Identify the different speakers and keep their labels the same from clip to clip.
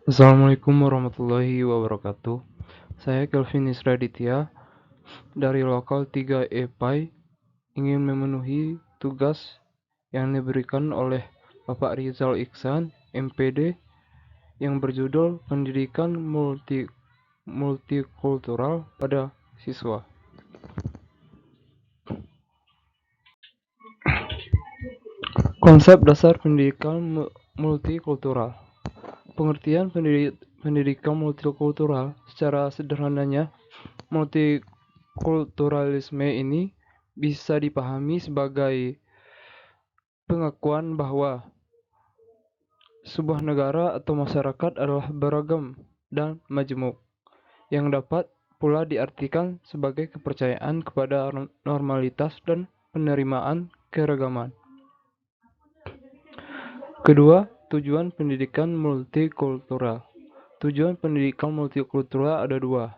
Speaker 1: Assalamualaikum warahmatullahi wabarakatuh. Saya Kelvin Israditya dari Lokal 3 EPAI ingin memenuhi tugas yang diberikan oleh Bapak Rizal Iksan, MPD, yang berjudul Pendidikan Multikultural pada Siswa. Konsep dasar pendidikan multikultural. Pengertian pendidikan multikultural secara sederhananya, multikulturalisme ini bisa dipahami sebagai pengakuan bahwa sebuah negara atau masyarakat adalah beragam dan majemuk, yang dapat pula diartikan sebagai kepercayaan kepada normalitas dan penerimaan keragaman. Kedua, tujuan pendidikan multikultural. Tujuan pendidikan multikultural ada dua,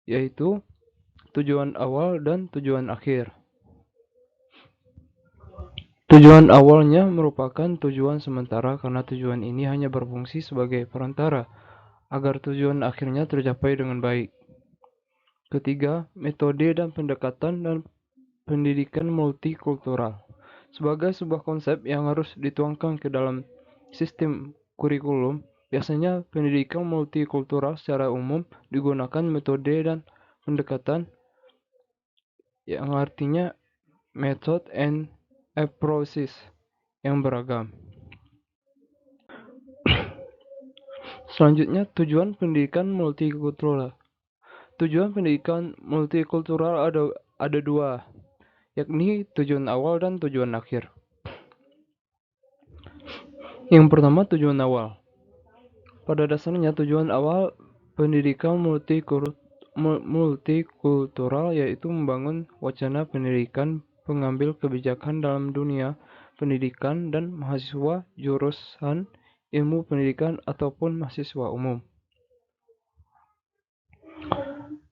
Speaker 1: yaitu tujuan awal dan tujuan akhir. Tujuan awalnya merupakan tujuan sementara karena tujuan ini hanya berfungsi sebagai perantara agar tujuan akhirnya tercapai dengan baik. Ketiga, metode dan pendekatan dan pendidikan multikultural. Sebagai sebuah konsep yang harus dituangkan ke dalam sistem kurikulum, biasanya pendidikan multikultural secara umum digunakan metode dan pendekatan yang artinya method and approaches yang beragam. Selanjutnya, tujuan pendidikan multikultural. Tujuan pendidikan multikultural ada dua, yakni tujuan awal dan tujuan akhir. Yang pertama, tujuan awal. Pada dasarnya, tujuan awal pendidikan multikultural yaitu membangun wacana pendidikan pengambil kebijakan dalam dunia pendidikan dan mahasiswa jurusan ilmu pendidikan ataupun mahasiswa umum.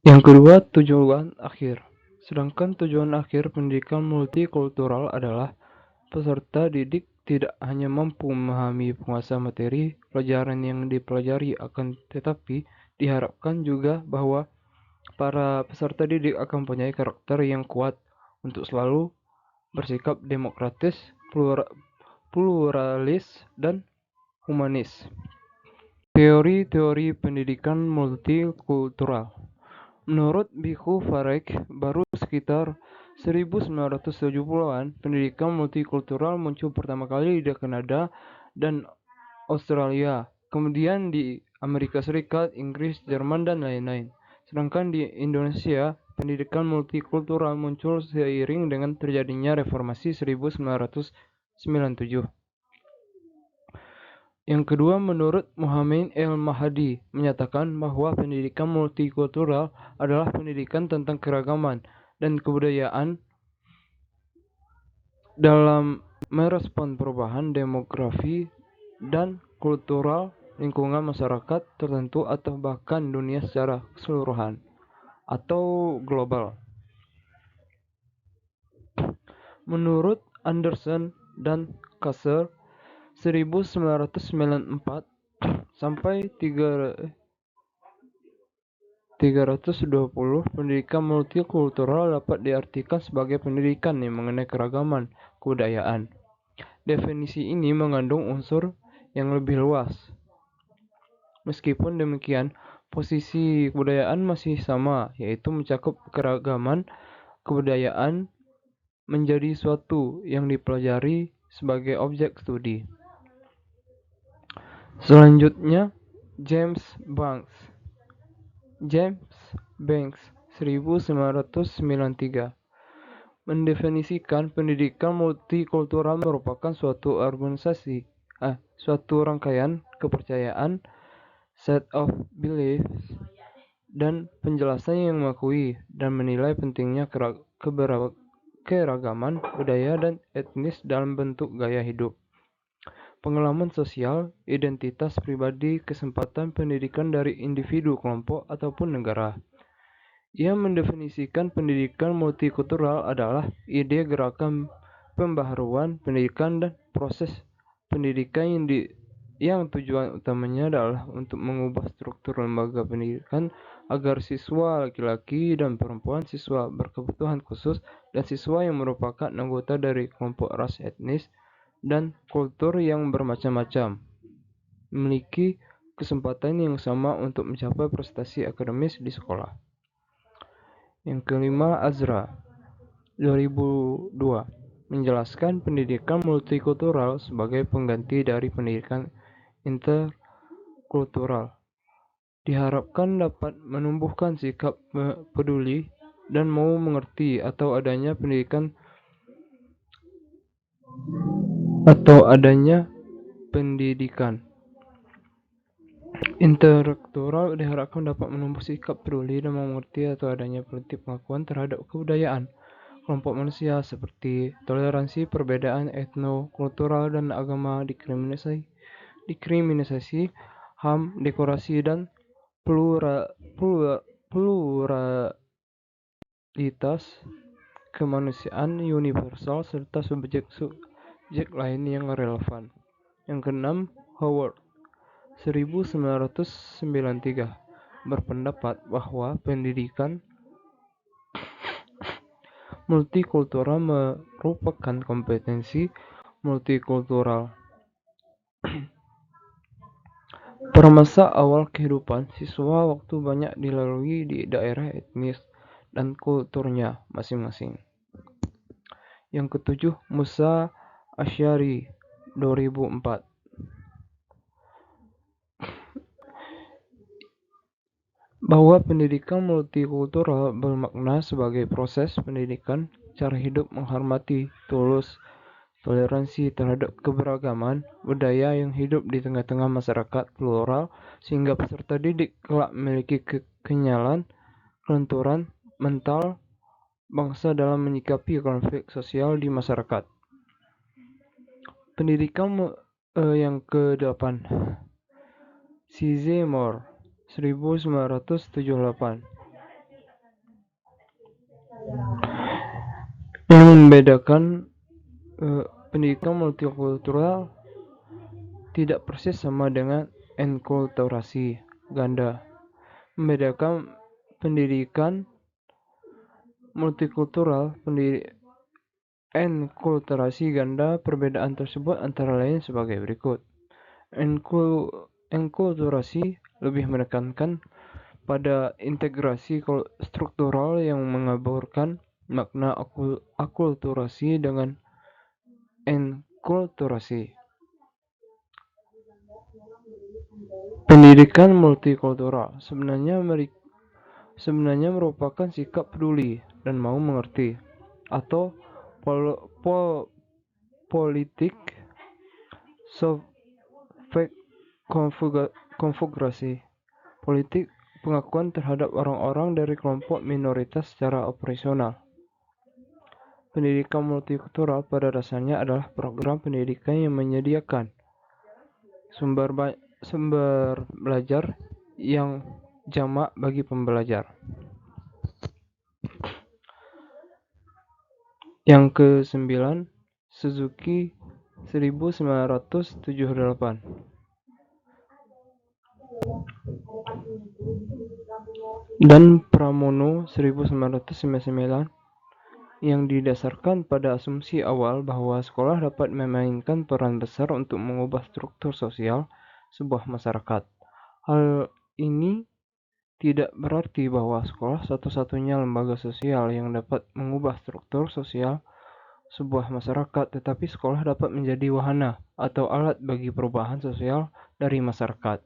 Speaker 1: Yang kedua, tujuan akhir. Sedangkan tujuan akhir pendidikan multikultural adalah peserta didik tidak hanya mampu memahami penguasaan materi pelajaran yang dipelajari, akan tetapi diharapkan juga bahwa para peserta didik akan mempunyai karakter yang kuat untuk selalu bersikap demokratis, pluralis, dan humanis. Teori-teori pendidikan multikultural. Menurut Bikhu Farek, baru sekitar 1970-an, pendidikan multikultural muncul pertama kali di Kanada dan Australia, kemudian di Amerika Serikat, Inggris, Jerman, dan lain-lain. Sedangkan di Indonesia, pendidikan multikultural muncul seiring dengan terjadinya reformasi 1997. Yang kedua, menurut Muhammad El-Mahdi, menyatakan bahwa pendidikan multikultural adalah pendidikan tentang keragaman dan kebudayaan dalam merespon perubahan demografi dan kultural lingkungan masyarakat tertentu atau bahkan dunia secara keseluruhan atau global. Menurut Anderson dan Kasser, 1994 sampai 320, pendidikan multikultural dapat diartikan sebagai pendidikan yang mengenai keragaman kebudayaan. Definisi ini mengandung unsur yang lebih luas. Meskipun demikian, posisi kebudayaan masih sama, yaitu mencakup keragaman kebudayaan menjadi suatu yang dipelajari sebagai objek studi. Selanjutnya, James Banks 1993 mendefinisikan pendidikan multikultural merupakan suatu rangkaian kepercayaan, set of beliefs, dan penjelasan yang mengakui dan menilai pentingnya keragaman budaya dan etnis dalam bentuk gaya hidup, pengalaman sosial, identitas pribadi, kesempatan pendidikan dari individu, kelompok, ataupun negara. Ia mendefinisikan pendidikan multikultural adalah ide gerakan pembaharuan pendidikan dan proses pendidikan yang yang tujuan utamanya adalah untuk mengubah struktur lembaga pendidikan agar siswa laki-laki dan perempuan, siswa berkebutuhan khusus, dan siswa yang merupakan anggota dari kelompok ras etnis dan kultur yang bermacam-macam memiliki kesempatan yang sama untuk mencapai prestasi akademis di sekolah. Yang kelima, Azra 2002 menjelaskan pendidikan multikultural sebagai pengganti dari pendidikan interkultural. Diharapkan dapat menumbuhkan sikap peduli dan mau mengerti atau adanya pendidikan interkultural diharapkan dapat menumbuh sikap peduli dan mau mengerti atau adanya politik pengakuan terhadap kebudayaan kelompok manusia seperti toleransi, perbedaan etnokultural dan agama, diskriminasi, HAM, dekorasi dan pluralitas kemanusiaan universal serta subjek lain yang relevan. Yang keenam, Howard 1993 berpendapat bahwa pendidikan multikultural merupakan kompetensi multikultural. Pada masa awal kehidupan siswa, waktu banyak dilalui di daerah etnis dan kulturnya masing-masing. Yang ketujuh, Musa Asy'ari 2004 bahwa pendidikan multikultural bermakna sebagai proses pendidikan cara hidup menghormati, tulus, toleransi terhadap keberagaman budaya yang hidup di tengah-tengah masyarakat plural sehingga peserta didik kelak memiliki kekenyalan kelenturan mental bangsa dalam menyikapi konflik sosial di masyarakat. Pendidikan yang ke-8 Sizemore 1978 yang membedakan pendidikan multikultural tidak persis sama dengan enkulturasi ganda. Membedakan pendidikan multikultural, enkulturasi ganda, perbedaan tersebut antara lain sebagai berikut. Enkulturasi lebih menekankan pada integrasi struktural yang mengaburkan makna akulturasi dengan enkulturasi. Pendidikan multikultural sebenarnya merupakan sikap peduli dan mau mengerti atau politik subjek konfigurasi politik pengakuan terhadap orang-orang dari kelompok minoritas secara operasional. Pendidikan multikultural pada dasarnya adalah program pendidikan yang menyediakan sumber belajar yang jamak bagi pembelajar. Yang ke-9, Suzuki 1978 dan Pramono 1999 yang didasarkan pada asumsi awal bahwa sekolah dapat memainkan peran besar untuk mengubah struktur sosial sebuah masyarakat. Hal ini tidak berarti bahwa sekolah satu-satunya lembaga sosial yang dapat mengubah struktur sosial sebuah masyarakat, tetapi sekolah dapat menjadi wahana atau alat bagi perubahan sosial dari masyarakat.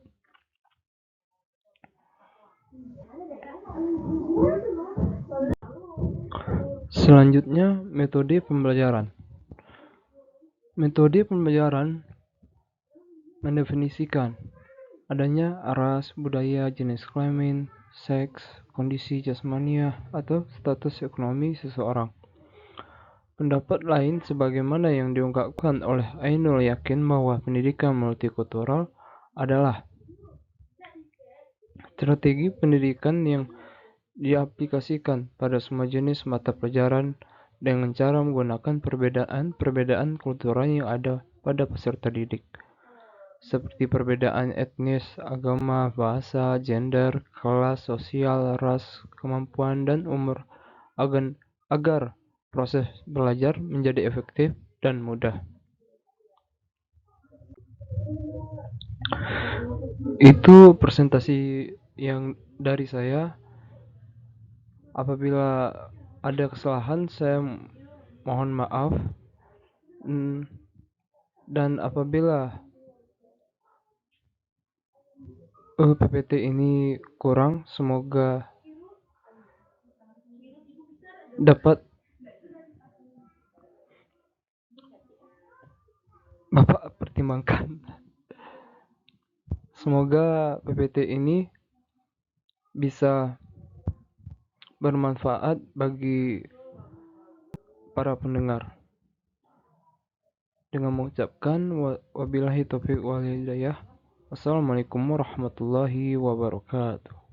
Speaker 1: Selanjutnya, metode pembelajaran. Metode pembelajaran mendefinisikan adanya ras, budaya, jenis kelamin, seks, kondisi jasmania, atau status ekonomi seseorang. Pendapat lain sebagaimana yang diungkapkan oleh Ainul Yakin bahwa pendidikan multikultural adalah strategi pendidikan yang diaplikasikan pada semua jenis mata pelajaran dengan cara menggunakan perbedaan kultural yang ada pada peserta didik. seperti perbedaan etnis, agama, bahasa, gender, kelas sosial, ras, kemampuan, dan umur, agar proses belajar menjadi efektif dan mudah. Itu presentasi yang dari saya. Apabila ada kesalahan, saya mohon maaf. Mm, Dan apabila PPT ini kurang, semoga dapat Bapak pertimbangkan. Semoga PPT ini bisa bermanfaat bagi para pendengar. Dengan mengucapkan wabillahi taufiq wal hidayah. Wassalamualaikum warahmatullahi wabarakatuh.